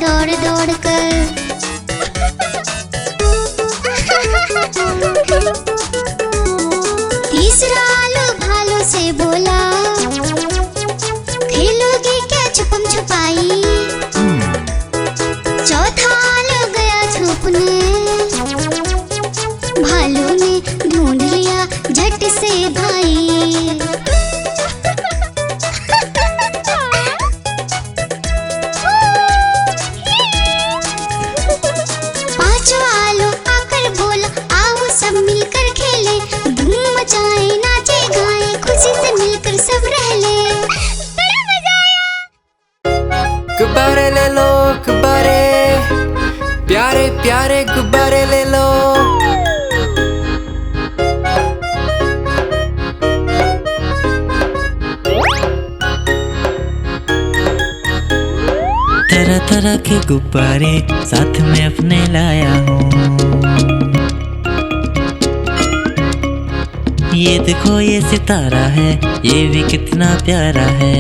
दौड़ दौड़ कर। तीसरा आलू भालू से बोला, खेलोगे क्या छुपम छुपाई। चौथा आलू गया छुपने, भालू ने ढूंढ लिया झट से भाई। पांचवा आलू आकर बोला, आओ सब मिलकर खेले, धूम मचाए नाचे गाए, खुशी से मिलकर सब रह ले। बड़ा मजा आया। गुब्बारे ले लो गुब्बारे, प्यारे प्यारे गुब्बारे ले लो। तरह तरह के गुब्बारे साथ में अपने लाया हूँ। ये देखो ये सितारा है, ये भी कितना प्यारा है।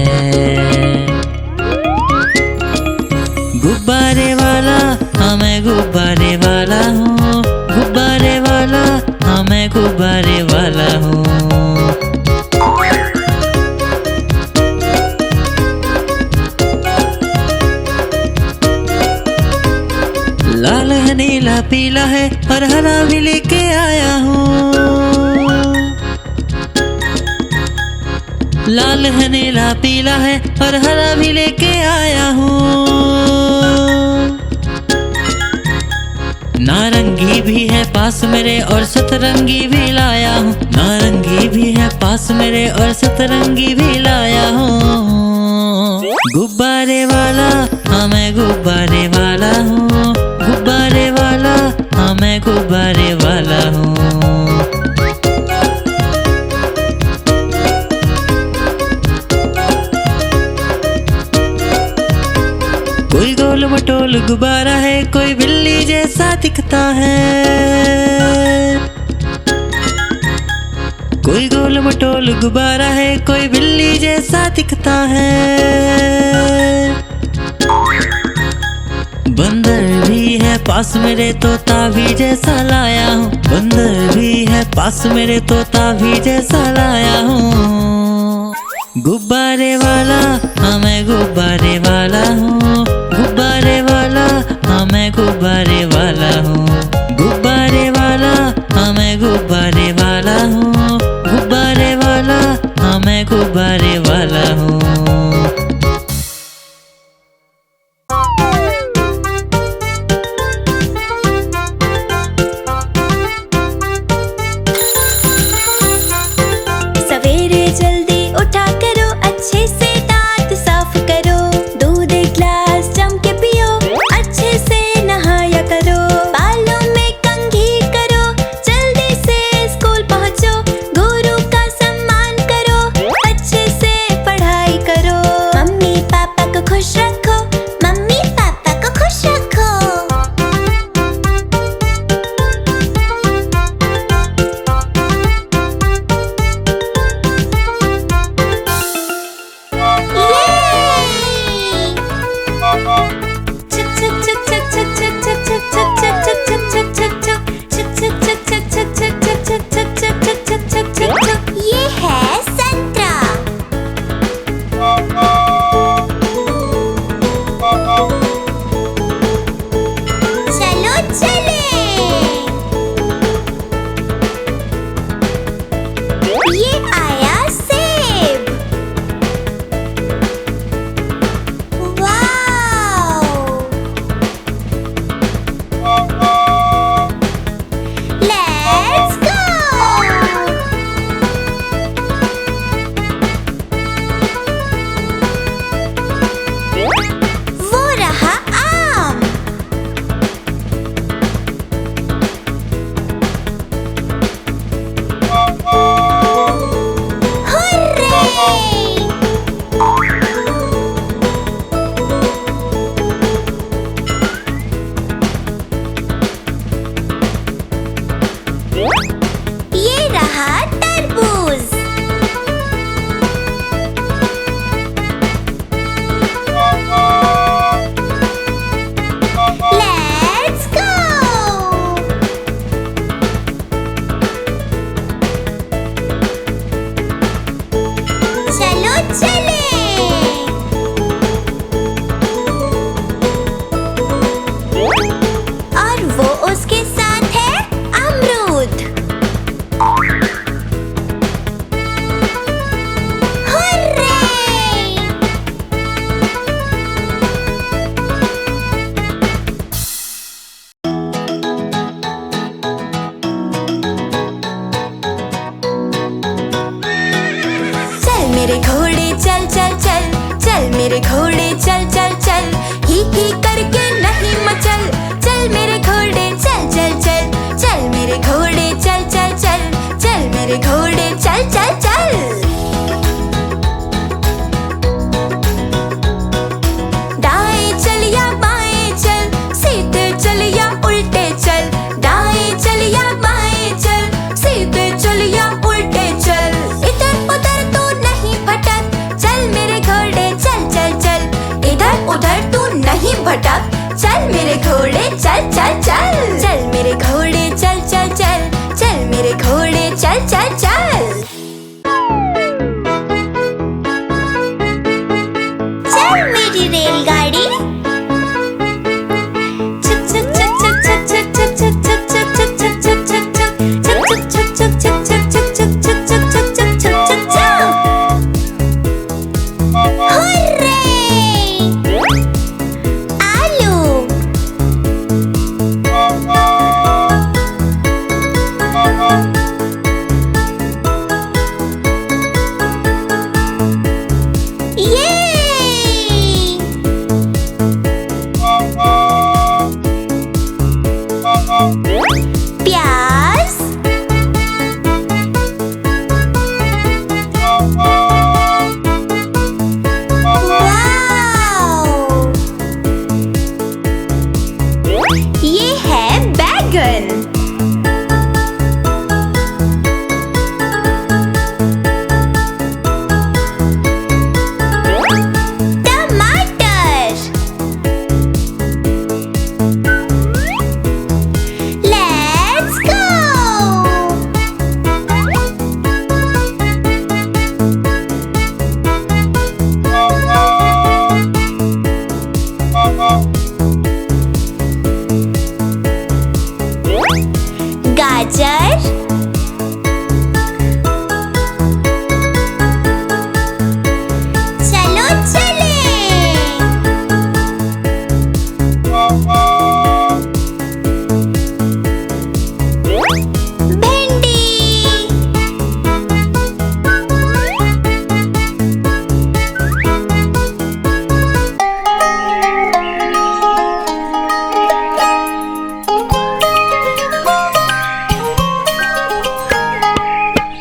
गुब्बारे वाला हाँ मैं गुब्बारे वाला हूँ, गुब्बारे वाला हाँ मैं गुब्बारे वाला हूँ। लाल है नीला पीला है और हरा भी लेके आया हूँ। लाल है नीला पीला है और हरा भी लेके आया हूँ। नारंगी भी है पास मेरे और सतरंगी भी लाया हूँ। नारंगी भी है पास मेरे और सतरंगी भी लाया हूँ। गुब्बारे वाला हाँ मैं गुब्बारे वाला हूँ, गुब्बारे वाला हाँ मैं गुब्बारे वाला हूँ। कोई गोल मटोल गुब्बारा है, कोई बिल्ली जैसा दिखता है। कोई गोल मटोल गुब्बारा है, कोई बिल्ली जैसा दिखता है। बंदर भी है पास मेरे, तोता भी जैसा लाया हूँ। बंदर भी है पास मेरे, तोता भी जैसा लाया हूँ। गुब्बारे वाला हाँ मैं गुब्बारे वाला हूँ, गुब्बारे वाला हाँ मैं गुब्बारे वाला हूँ। गुब्बारे वाला हाँ मैं गुब्बारे वाला हूँ, गुब्बारे वाला हाँ मैं गुब्बारे वाला हूँ। सवेरे जल्दी उठा करो, अच्छे से दांत साफ मेरे घोड़े चल चल चल, ही करके नहीं मचल। चल मेरे घोड़े चल चल चल, चल मेरे घोड़े चल चल चल, चल मेरे घोड़े चल चल चल। दाएं चल या बाएं चल, सीधे चल या उल्टे चल। दाएं चल या बाएं चल, सीधे चल या उल्टे चल। इधर उधर तू नहीं भटक, चल मेरे घोड़े चल चल चल। इधर उधर तू नहीं भटक, चल मेरे घोड़े चल चल चल। चल मेरे घोड़े चल चल चल, चल मेरे घोड़े चल चल चल। चल मेरी रेलगाड़ी, प्याज, वाव! ये है बैगन। टमाटर, लेट्स गो। गाजर, चलो चले। भिंडी,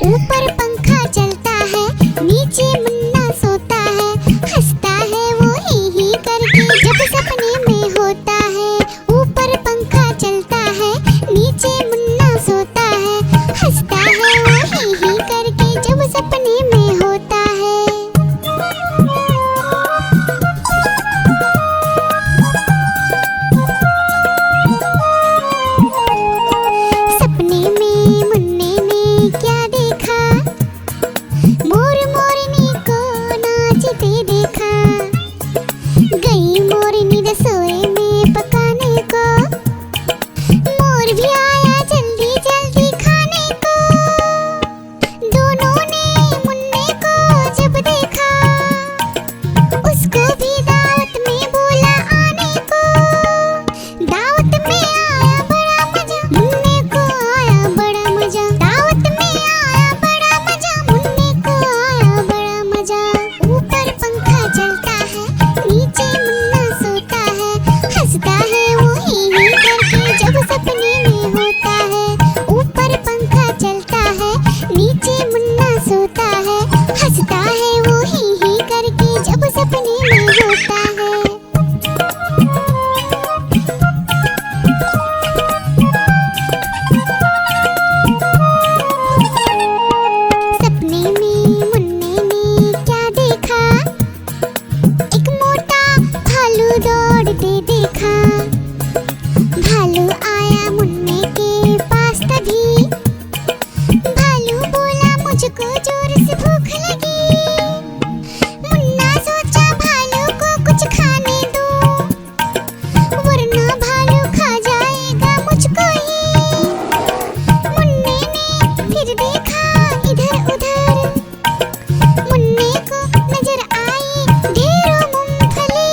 ऊपर पंखा चलता है, नीचे मुन्ना सोता है। हंसता है वो ही करके जब सपने में होता है। ऊपर पंखा चलता है, नीचे मुन्ना सोता है। हंसता है वो ही करके जब सपने में होता है। सपने में मुन्ने ने क्या देखा, मोर मोरनी को नाचते देखा। गई मोरनी रसोई में पकाने को, मोर भी आया जल्दी जल्दी खाने को। दोनों ने मुन्ने को जब देखा, उसको भी दावत में बोला आने को। दावत में आया बड़ा मजा, मुन्ने को आया बड़ा मजा। दावत में आया बड़ा मजा, मुन्ने को आया बड़ा मजा। ऊपर पंखा चलता है, नीचे मुन्ना सोता है। हंसता है वो ही करके जब सपने में होता है। ऊपर पंखा चलता है, नीचे मुन्ना सोता है। हंसता है वो ही करके जब सपने में होता है। सपने में मुन्ने ने क्या देखा, एक मोटा भालू दौड़ते देखा। भालू आया मुन्ने के पास तभी, भालू बोला मुझको जोर से भूख लगी। मुन्ना सोचा भालू को कुछ खाने दो, वरना भालू खा जाएगा मुझको ही। मुन्ने ने फिर देखा इधर उधर, मुन्ने को नजर आई ढेरों मूंगफली।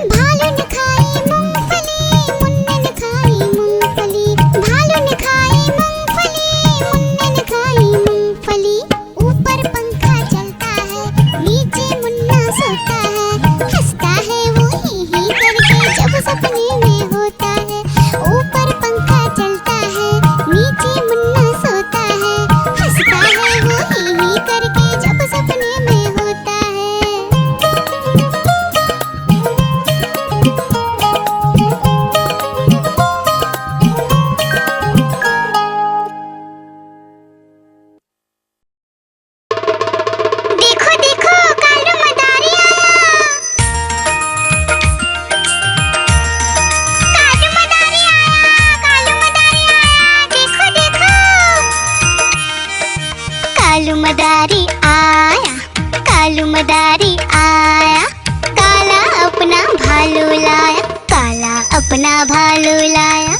भालू ने खाई मूंगफली, मुन्ने ने खाई मूंगफली। भालू ने खाई मूंगफली, मुन्ने ने खाई मूंगफली। ऊपर पंखा चलता है, नीचे मुन्ना सोता है। हंसता है वो ही करके जब सपने में होता है। ऊपर पंखा चलता है, नीचे मुन्ना सोता है। हंसता है वो ही करके जब सपने में होता है। देखो देखो कालू मदारी आया। कालू मदारी आया, कालू मदारी आया, देखो देखो। कालू मदारी आया, कालू मदारी आया। काला अपना भालू लाया, काला अपना भालू लाया।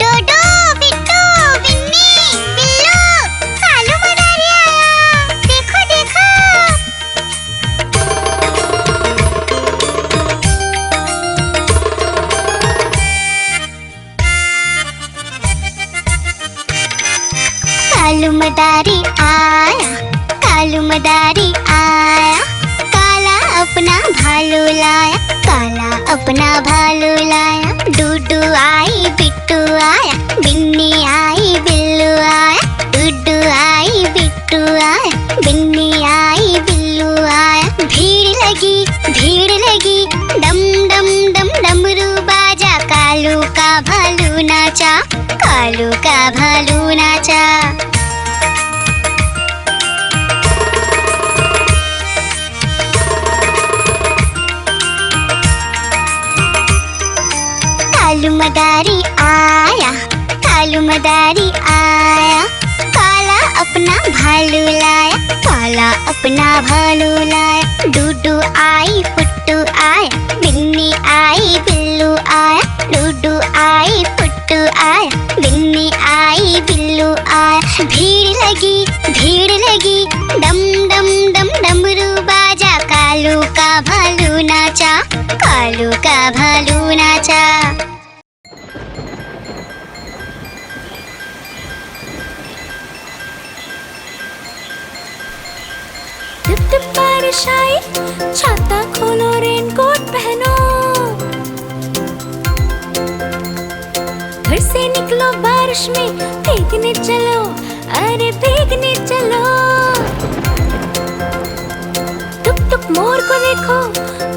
डोडो बिट्टू बिन्नी बिल्लू, कालू मदारी आया, देखो देखो। कालू मदारी आया, कालू मदारी आया। काला अपना भालू लाया, काला अपना भालू लाया। डूडू आई बिट्टू आया, बिन्नी आई बिल्लू आया। डूडू आई बिट्टू आया, बिन्नी आई बिल्लू आया। भीड़ लगी डम डम डम डमरू बाजा। कालू का भालू नाचा, कालू का भालू नाचा। कालू मदारी आया, कालू मदारी आया। काला अपना भालू लाया, काला अपना भालू लाया। डूडू आई पुट्टू आया, बिन्नी आई बिल्लू आया। डूडू आई पुट्टू आया, बिन्नी आई बिल्लू आया। भीड़ लगी डम डम डम डमरू बाजा। कालू का भालू नाचा, कालू का भालू नाचा। टिप टिप बारिश आई, छाता खोलो रेनकोट पहनो। घर से निकलो बारिश में, भीगने चलो, अरे भीगने चलो। टुक टुक मोर को देखो,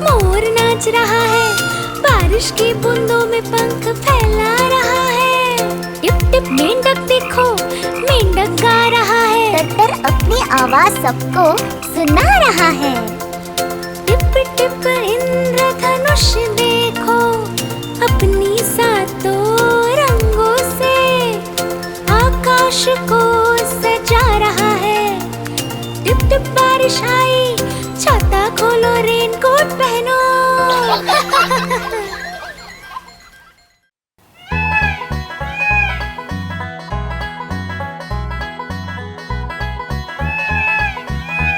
मोर नाच रहा है। बारिश की बूंदों में पंख फैला रहा है। टिप टिप मेंढक देखो, मेंढक गा रहा है। टट्टर अपनी आवाज सबको सुना रहा है। टिप टिप इंद्रधनुष देखो, अपनी सातों रंगों से आकाश को सजा रहा है। टिप टिप बारिश आई, छाता खोलो रेनकोट पहनो।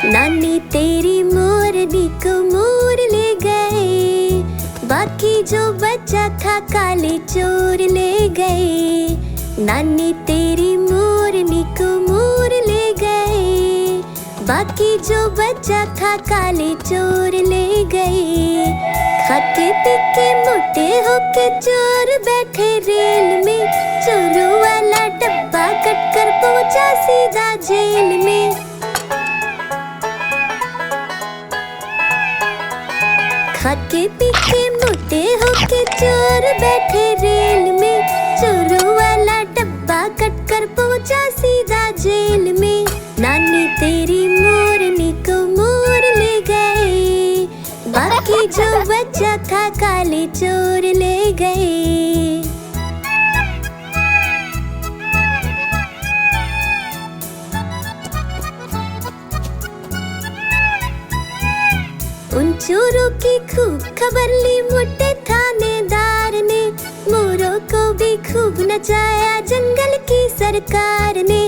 नानी तेरी मोरनी को मोर ले गए, बाकी जो बचा था काले चोर ले गए। नानी तेरी मोरनी को मोर ले गए, बाकी जो बचा था काले चोर ले गए। खाते पीके मोटे होके चोर बैठे रेल में, चोरों वाला डब्बा कट कर पहुंचा सीधा जेल में। खाके पीके मोटे होके चोर बैठे रेल में, चोरों वाला डब्बा कट कर पहुंचा सीधा जेल में। नानी तेरी मोरनी को मोर ले गए, बाकी जो बचा था काले चोर ले गए। उन चोरों की खूब खबर ली मोटे थानेदार ने, मोरों को भी खूब नचाया जंगल की सरकार ने।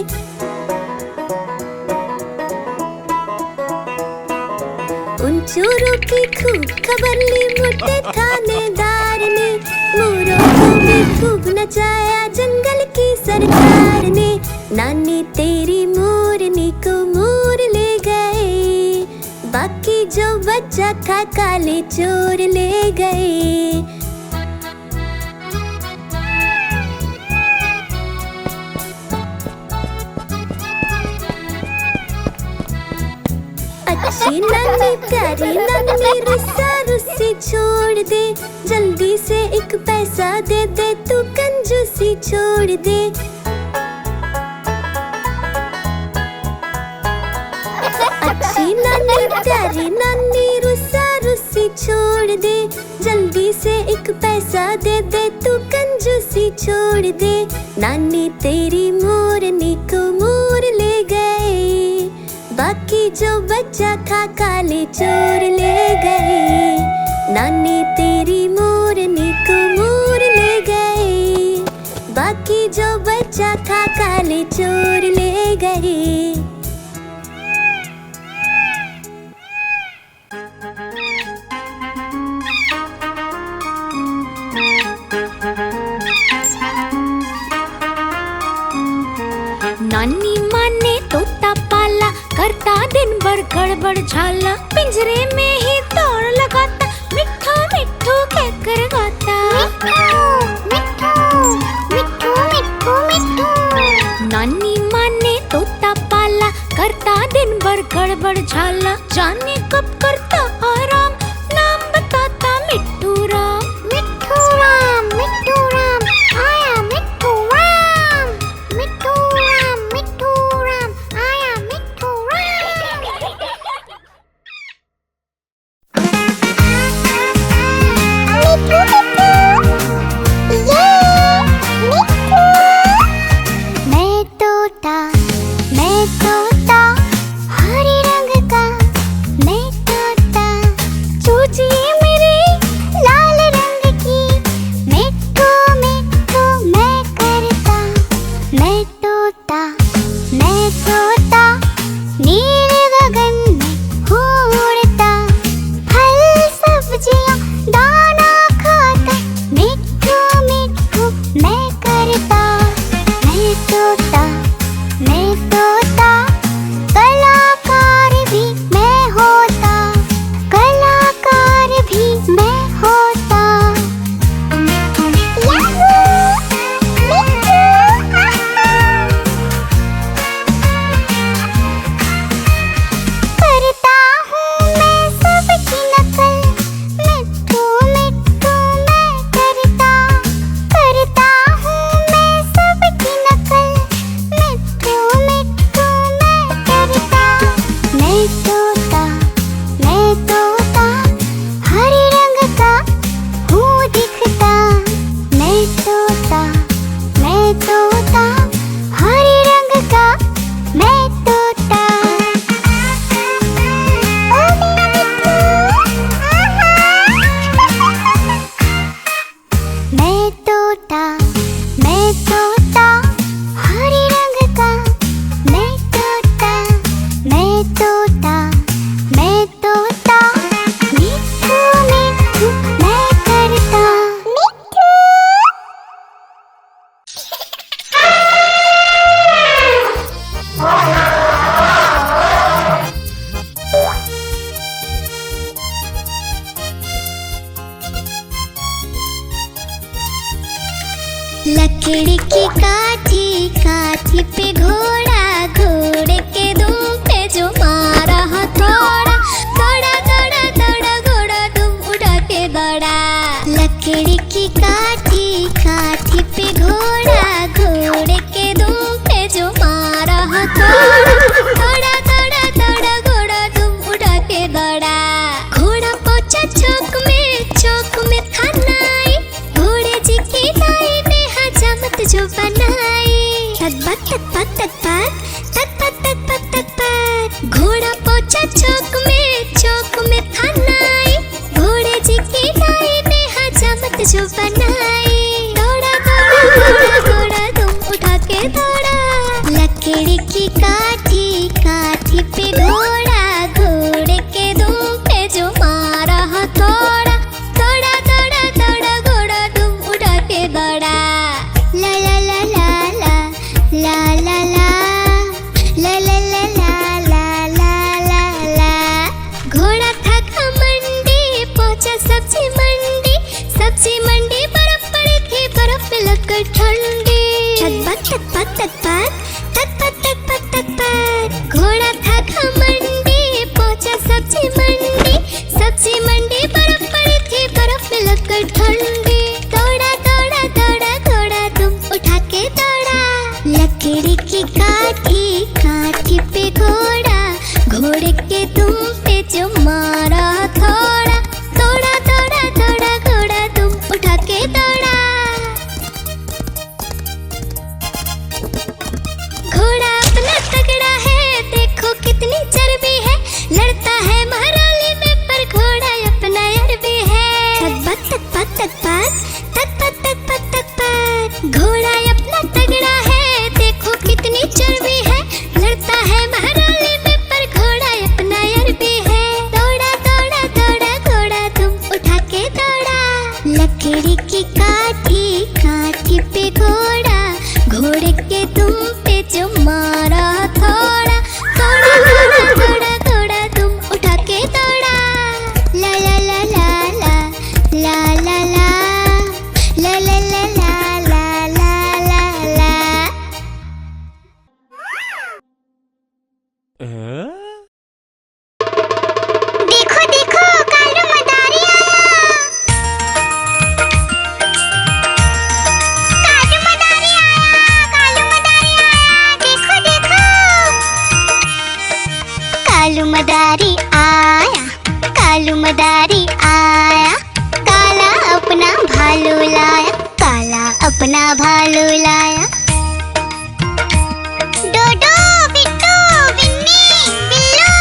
उन चोरों की खूब खबर ली मोटे थानेदार ने, मोरों को भी खूब नचाया जंगल की सरकार ने। नानी तेरी मोरनी को मोर ले गए, बाकी जो बच्चा था काले चोर ले गए। अच्छी नन्ही प्यारी नन्ही रुस्सा रुस्सी छोड़ दे, जल्दी से एक पैसा दे दे, तू कंजूसी छोड़ दे। अच्छी नन्ही प्यारी नन्ही रुस्सा रुस्सी छोड़ दे, जल्दी से एक पैसा दे दे, तू कंजूसी छोड़ दे। नानी तेरी मोरनी को मोर ले गए, बाकी जो बच्चा था काले चोर ले गए। नानी तेरी मोरनी को मोर ले गए, बाकी जो बच्चा था काले चोर ले गए। नानी माँ ने तोता पाला, करता दिन भर गड़बड़ झाला, पिंजरे में ही दौड़ लगाता, मिट्ठू मिट्ठू कहकर गाता। मिट्ठू मिट्ठू मिट्ठू। नानी माँ ने तोता पाला, करता दिन भर गड़बड़ झाला, जाने कब करता आराम, नाम बताता मिट्ठू राम। मिट्ठू राम आया मिट्ठू राम, मिट्ठू राम आया मिट्ठू मैं तोता हरे रंग का, मैं तोता चूचिए मेरे लाल रंग की, मिट्ठू मिट्ठू मैं करता। मैं तोता नीले गगन में उड़ता, फल सब्जियां दाना खाता, मिट्ठू मिट्ठू मैं करता। मैं तोता कलाकार भी मैं होता, कलाकार भी मैं होता। करता हूँ मैं सबकी नकल, मिट्ठू मिट्ठू मैं करता। करता हूँ मैं सबकी नकल, मिट्ठू मिट्ठू मैं करता। मैं तोता हरे रंग का हूँ दिखता। मैं तोता हरे रंग का मैं तोता। मैं तोता हरे रंग का मैं तोता। मैं तोता मिट्ठू मिट्ठू मैं करता। लकड़ी की काठी काठी पे घोड़ा, घोड़े के दुम पे जो मारा हथौड़ा, दौड़ा दौड़ा दौड़ा घोड़ा दुम उड़ा के दौड़ा। लकड़ी की काठी काठी पे घोड़ा, घोड़े के दुम पे जो मारा हथौड़ा, दौड़ा दौड़ा दौड़ा घोड़ा दुम उड़ा के दौड़ा। घोड़ा पहुंचा चौक में खानाई, घोड़े जी की दाई ने हजामत जो बनाई। तक पत घोड़ा पहुंचा चौक में खानाई, घोड़े जी की दाई ने हजामत जो बनाई। दौड़ा दौड़ा घोड़ा दुम उठा के दौड़ा। लकड़ी की काठी काठी पे घोड़ा, घोड़े के दुम पे जो मारा हथौड़ा, दौड़ा दौड़ा दौड़ा घोड़ा दुम उठा के दौड़ा। ला ला ला ला ला ला ला ला ला ला ला ला ला ला ला ला। घोड़ा थका मदारी आया, काला अपना भालू लाया, काला अपना भालू लाया। डोडो, बिट्टू, बिन्नी, बिल्लू,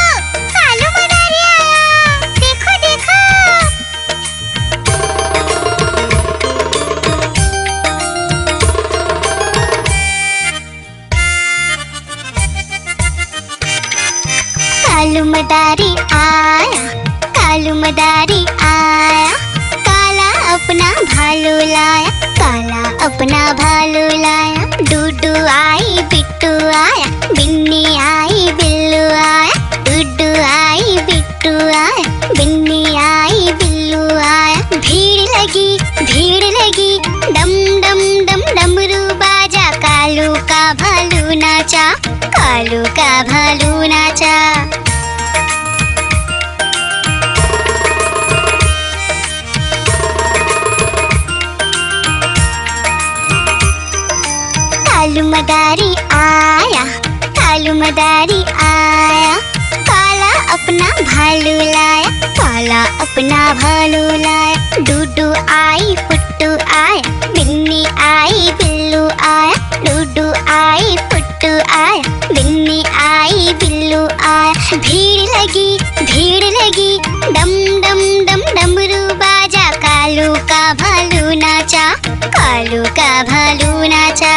कालू मदारी आया, देखो देखो। कालू मदारी आया, कालू मदारी आया, काला अपना भालू लाया, काला अपना भालू लाया। डूडू आई बिट्टू आया, बिन्नी आई बिल्लू आया, डूडू आई बिट्टू आया, बिन्नी आई बिल्लू आया। भीड़ लगी, डम डम डम डमरू बाजा, कालू का भालू नाचा, कालू का भालू नाचा। कालू मदारी आया, कालू मदारी आया, काला अपना भालू लाया, काला अपना भालू लाया। डूडू आई फुट्टू आया, बिन्नी आई बिल्लू आया, डूडू आई फुट्टू आया, बिन्नी आई बिल्लू आया। भीड़ लगी, डम डम डम डमरू बाजा, कालू का भालू नाचा, कालू का भालू नाचा।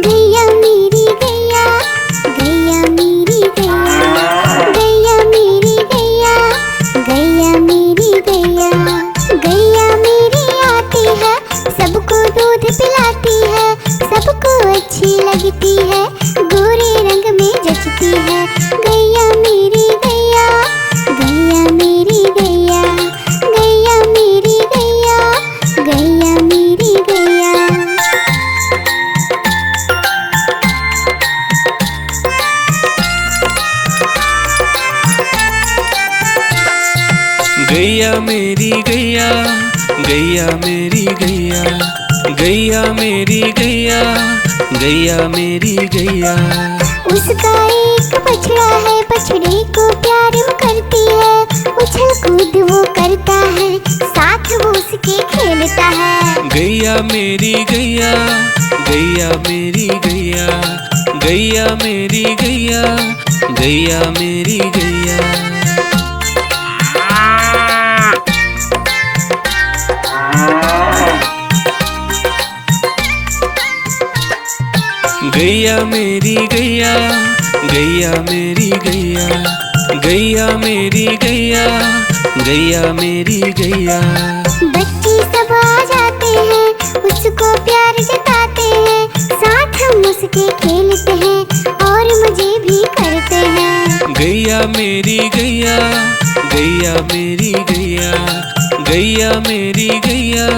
गैया मेरी गैया, गैया मेरी गैया, गैया मेरी गैया, गैया मेरी गैया, गैया मेरी आती है, सबको दूध पिलाती है, सबको अच्छी लगती है, गोरे रंग में जचती है। गैया मेरी गैया, गैया मेरी गैया, गैया मेरी गैया, गैया मेरी गैया। गैया मेरी गैया, गैया मेरी गैया, गैया मेरी गैया, गैया मेरी गैया। उसका एक बछड़ा है, बछड़े को प्यार वो करती है, उछल कूद वो करता है, साथ वो उसके खेलता है। गैया मेरी गैया, गैया मेरी गैया, गैया मेरी गैया, गैया मेरी गैया। गैया मेरी गैया, गैया मेरी गैया, गैया मेरी गैया, गैया मेरी गैया। बच्चे सब आ जाते हैं, उसको प्यार जताते हैं, साथ हम उसके खेलते हैं और मजे भी करते हैं। गैया मेरी गैया, गैया मेरी गैया, गैया मेरी गैया,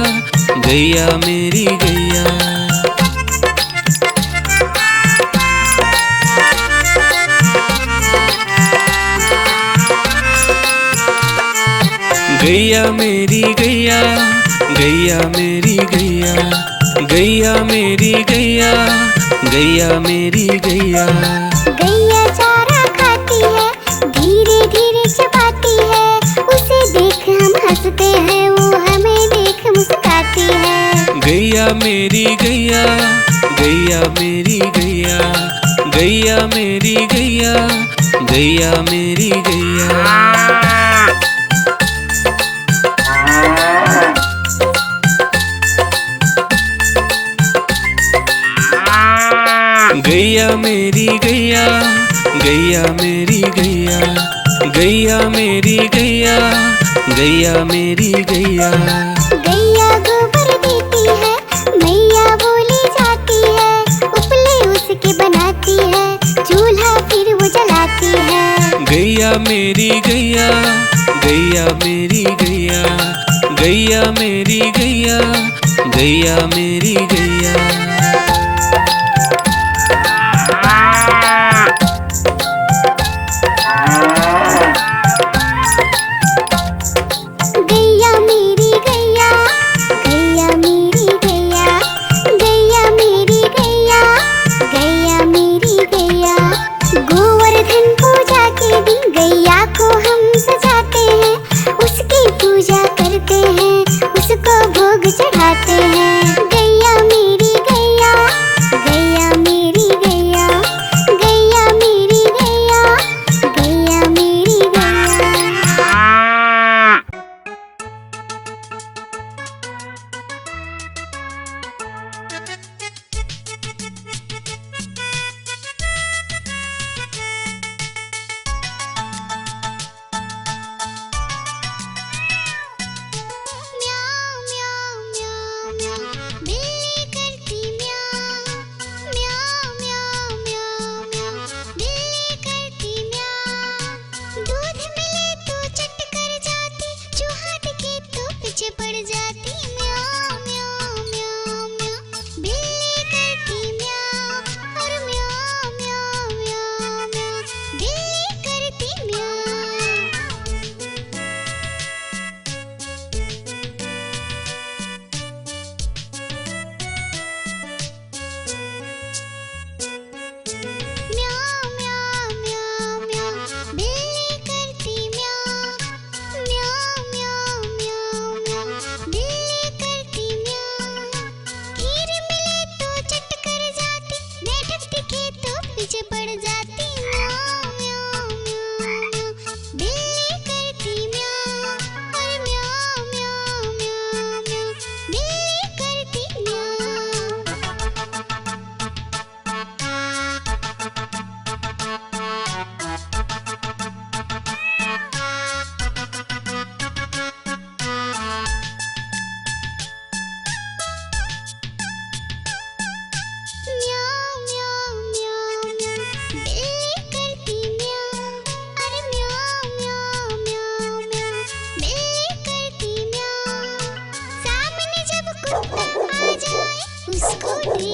गैया मेरी गैया। गैया मेरी गैया, गैया मेरी गैया, गैया मेरी गैया, गैया मेरी गैया। गैया चारा खाती है, धीरे धीरे चबाती है, उसे देख हम हंसते हैं, वो हमें देख मुस्कुराती है। गैया मेरी गैया, गैया मेरी गैया, गैया मेरी गैया, गैया मेरी गैया। गैया मेरी गैया, गैया मेरी गैया, गैया मेरी गैया, गैया मेरी गैया। गैया गोबर देती है, मैया बोली जाती है, उपले उसके बनाती है, चूल्हा फिर वो जलाती है। गैया मेरी गैया, गैया मेरी गैया, गैया मेरी गैया, गैया मेरी गैया। गैया मेरी गैया, गैया मेरी गैया,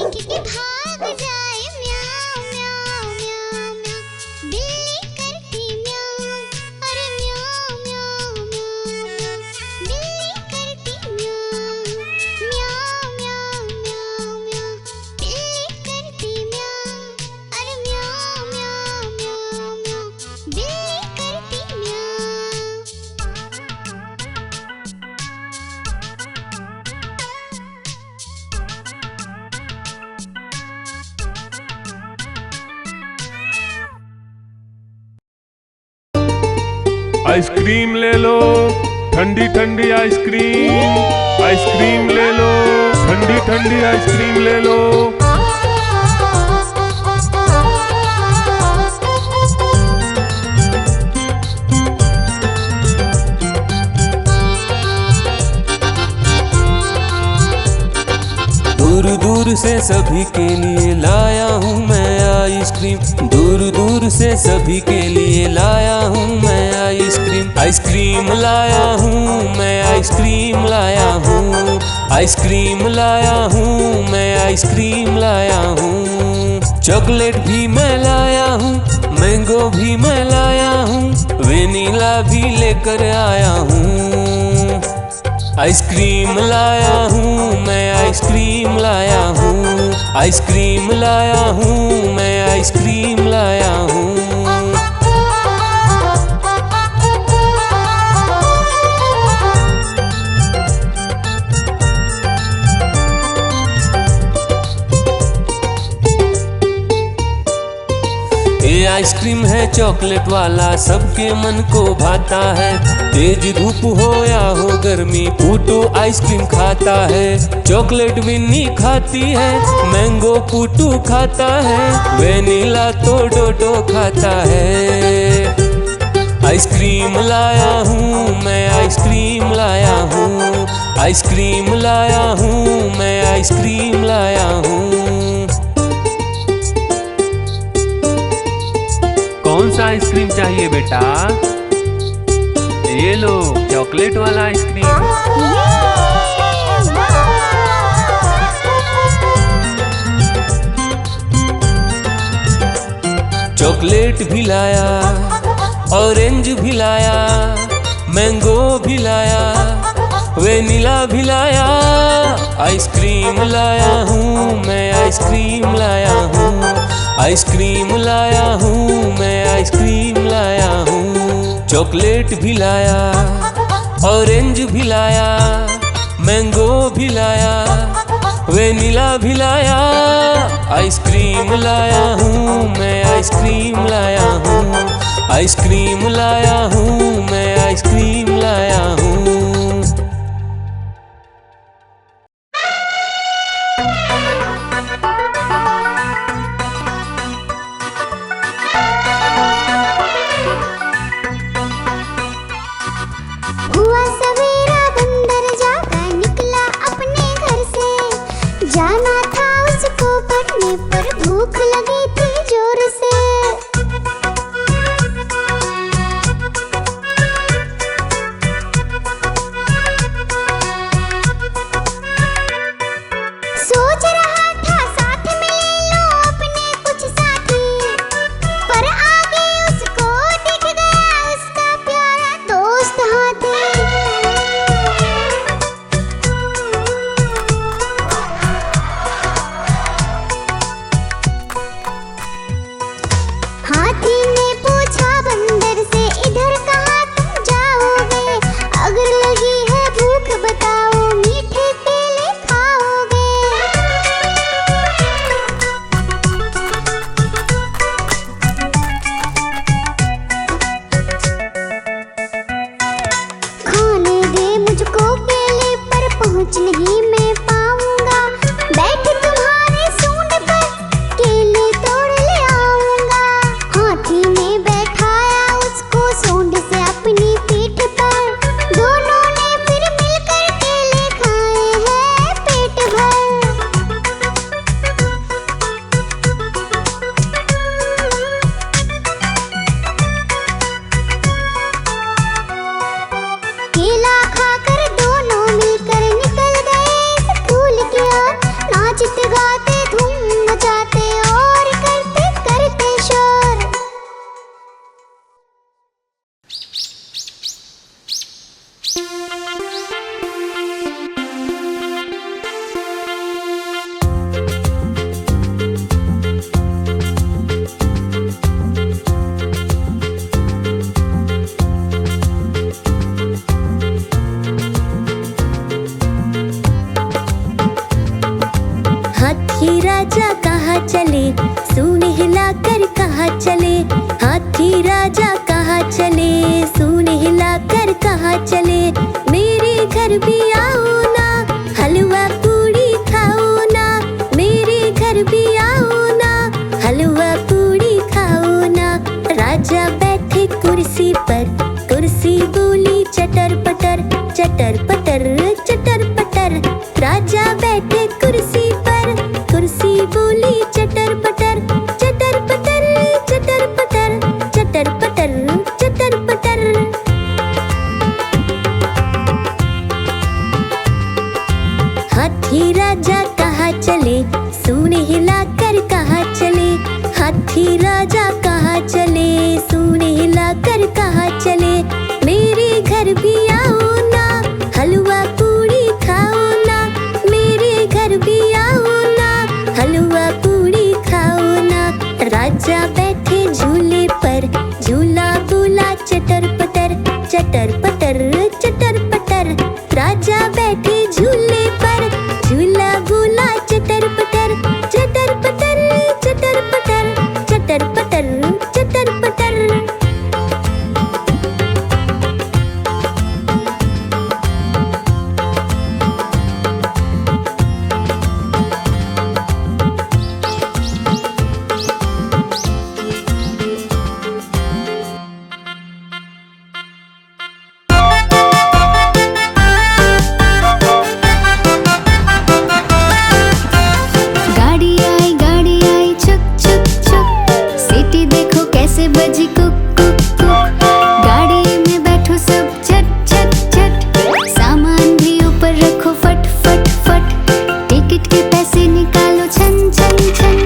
देख के भाग जाए म्याऊं म्याऊं म्याऊं म्याऊं। बिल्ली करती म्याऊं, अरे म्याऊं म्याऊं म्याऊं म्याऊं। बिल्ली करती म्याऊं म्याऊं म्याऊं म्याऊं म्याऊं। बिल्ली करती म्याऊं, अरे म्याऊं म्याऊं म्याऊं म्याऊं। बिल्ली करती म्याऊं। आइसक्रीम ले लो, ठंडी ठंडी आइसक्रीम। आइसक्रीम ले लो, ठंडी ठंडी आइसक्रीम ले लो। दूर दूर से सभी के लिए लाया हूँ मैं आइसक्रीम। दूर दूर से सभी के लिए लाया हूँ मैं आइसक्रीम। आइसक्रीम लाया हूँ मैं, आइसक्रीम लाया हूँ। आइसक्रीम लाया हूँ मैं, आइसक्रीम लाया हूँ। चॉकलेट भी मैं लाया हूँ, मैंगो भी मैं लाया हूँ, वेनिला भी लेकर आया हूँ। आइसक्रीम लाया हूँ मैं, आइसक्रीम लाया हूँ। आइसक्रीम लाया हूँ मैं, आइसक्रीम लाया हूँ। ये आइसक्रीम है चॉकलेट वाला, सबके मन को भाता है। तेज धूप हो या हो गर्मी, पूटू आइसक्रीम खाता है। चॉकलेट विन्नी खाती है, मैंगो पूटू खाता है, वेनिला तो डोडो खाता है। आइसक्रीम लाया हूँ मैं, आइसक्रीम लाया हूँ। आइसक्रीम लाया हूँ मैं, आइसक्रीम लाया हूँ। कौन सा आइसक्रीम चाहिए बेटा? ये लो चॉकलेट वाला आइसक्रीम। चॉकलेट भी लाया, ऑरेंज भी लाया, मैंगो भी लाया, वेनिला भी लाया। आइसक्रीम लाया हूँ मैं, आइसक्रीम लाया हूँ। आइसक्रीम लाया हूँ मैं, आइसक्रीम लाया हूँ। चॉकलेट भी लाया, ऑरेंज भी लाया, मैंगो भी लाया, वेनिला भी लाया। आइसक्रीम लाया हूँ मैं, आइसक्रीम लाया हूँ। आइसक्रीम लाया हूँ मैं, आइसक्रीम लाया हूँ। हुआ सवेरा बंदर जागा निकला अपने घर से। जाना था उसको पढ़ने पर भूख लगी थी जोर से। हाथी राजा कहाँ चले, सूंड हिलाकर कहाँ चले। हाथी राजा कहाँ चले, सूंड हिलाकर कहाँ चले। मेरे घर भी आओ ना, हलवा पूड़ी खाओ ना। मेरे घर भी आओ ना, हलवा पूड़ी खाओ ना। राजा बैठे कुर्सी पर, कुर्सी बोली चटर पटर, चटर पटर, चटर पटर। राजा बैठे कुर्सी पर, कुर्सी बोली चटर पटर, चटर पटर, चटर पटर, चटर पटर, चटर पटर। हाथी राजा कहाँ चले, सूंड हिलाकर कहाँ चले। हाथी राजा कहाँ चले, सूंड हिलाकर कहाँ चले। मेरे घर भी आओ ना, हलवा पूड़ी खाओ ना। मेरे घर भी आओ ना, हलवा पूड़ी खाओ ना। राजा बैठे झूले पर, झूला बोला चटर पटर, चटर पटर, चटर पटर। राजा बैठे झूले पर, झूला बोला चटर पटर, चटर पटर, चटर पटर, चटर पटर, चटर पटर। गाड़ी आई छुक छुक छुक, सीटी देखो कैसे बजी कुक कुक कुक। गाड़ी में बैठो सब झट झट झट, सामान भी ऊपर रखो फट फट फट। टिकट के पैसे निकालो छन छन छन,